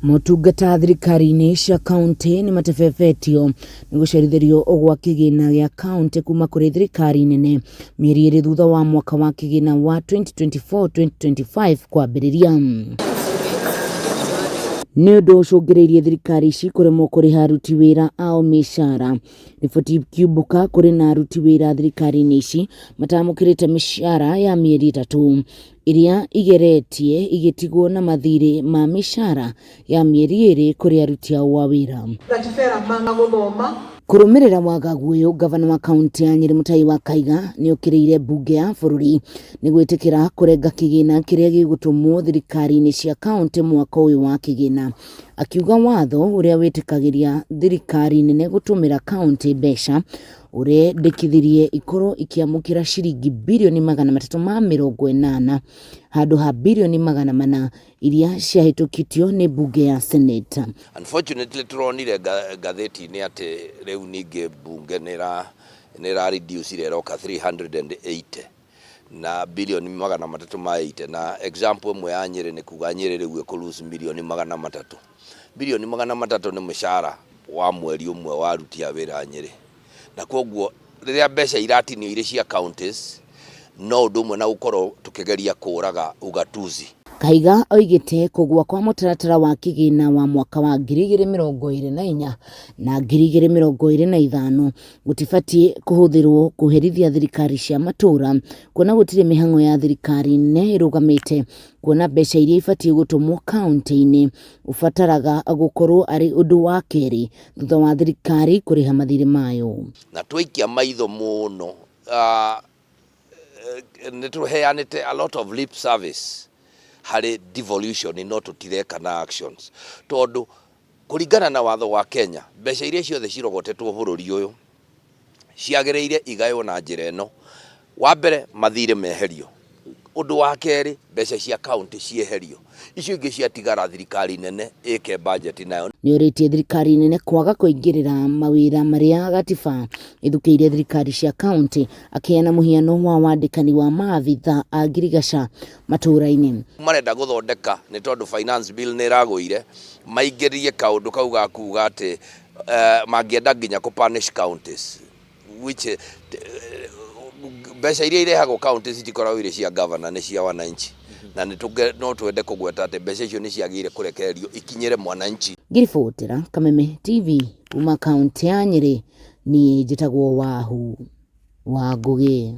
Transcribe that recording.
Motungata thirikari-inĩ cia kaunti nĩ matebebetio nĩ gũcerithĩrio gwa kĩgĩna gĩa kaunti kuma kũrĩ thirikari nene mĩeri ĩrĩ thutha wa mwaka wa kĩgĩna wa 2024-2025 kwambĩrĩria. Nĩ ũndũ ũcũngĩrĩirie thirikari ici kũremwo kũrĩha aruti wĩra ao mĩcara. Riboti ikiumbũka kũrĩ na aruti wĩra thirikari-inĩ ici matamũkĩrĩte mĩcara ya mĩeri ĩtatũ, iria igeretie igĩtigwo na mathirĩ ma mĩcara ya mĩeri ĩrĩ kũrĩ aruti ao a wĩra. Kũrũmĩrĩra wagagu ũyũ, gavana wa kaunti ya Nyĩrĩ Mũtahi wa Kahiga nĩ okĩrĩire mbunge ya bũrũri nĩ gwĩtĩkĩra kũrenga kĩgĩna kĩrĩa gĩgũtũmwo thirikari-inĩ cia kaunti mwaka ũyũ wa kĩgĩna. Akiuga watho ũrĩa wĩtĩkagĩria thirikari nene gũtũmĩra kaunti mbeca ũrendekithirie ikorwo ikiamũkĩra ciringi birioni 380 handũ ha birioni 400 iria ciahĩtũkĩtio nĩ mbunge ya Senate. Unfortunately turonire gatheti-inĩ atĩ rĩu ningĩ mbunge nĩra reduce iroka 380 na birioni 380, na example ĩmwe ya Nyĩrĩ nĩ kuga Nyĩrĩ rĩu ĩkũ-lose milioni 300. Birioni 300 nĩ mũcara wa mweri ũmwe wa aruti a wĩra Nyĩrĩ, na koguo rĩrĩa mbeca iratinio irĩ cia counties no ũndũ ũmwe na gũkorwo tũkĩgeria kũraga ugatuzi. Kahiga oigĩte kũgwa kwa mũtaratara wa kĩgĩna wa mwaka wa 2024 na 2025 gũtibatiĩ kũhũthĩrwo kũherithia thirikari cia matũũra, kuona gũtirĩ mĩhang'o ya thirikari nene ĩrũgamĩte, kuona mbeca iria ibatiĩ gũtũmwo kaunti-inĩ ũbataraga gũkorwo arĩ ũndũ wa kerĩ thutha wa thirikari kũrĩha mathirĩ mayo. Na twaikia maitho mũno nĩ tũheanĩte a lot of lip service harĩ devolution no tũtireka na actions, tondũ kũringana na watho wa Kenya mbeca iria ciothe cirogotetwo bũrũri ũyũ ciagĩrĩire igaywo na njĩra ĩno: wa mbere mathirĩ meherio, ũndũ wa kerĩ mbeca cia kaunti cieherio, icio ingĩ ciatigara thirikari nene ĩke budget nayo. Nĩ ũrĩtie thirikari nene kwaga kũingĩrĩra mawĩra marĩa gatiba ithukĩire thirikari cia kaunti, akĩheana mũhiano wa wandĩkani wa maabitha a ngirigaca matũũra-inĩ. Marenda gũthondeka nĩ tondũ finance bill nĩ ĩragũire, maingĩrie kaũndũ kau ga kuga atĩ mangĩenda nginya kũ-punish counties, which mbeca iria irehagwo counties itikoragwo irĩ cia governor, nĩ cia wananchi, na no twende kũgweta atĩ mbeca icio nĩ ciagĩrĩire kũrekererio ikinyĩre mwananchi. Ngiribotera Kameme TV kuma kaunti ya Nyĩrĩ, niĩ njĩtagwo Wahu wa Ngũgĩ.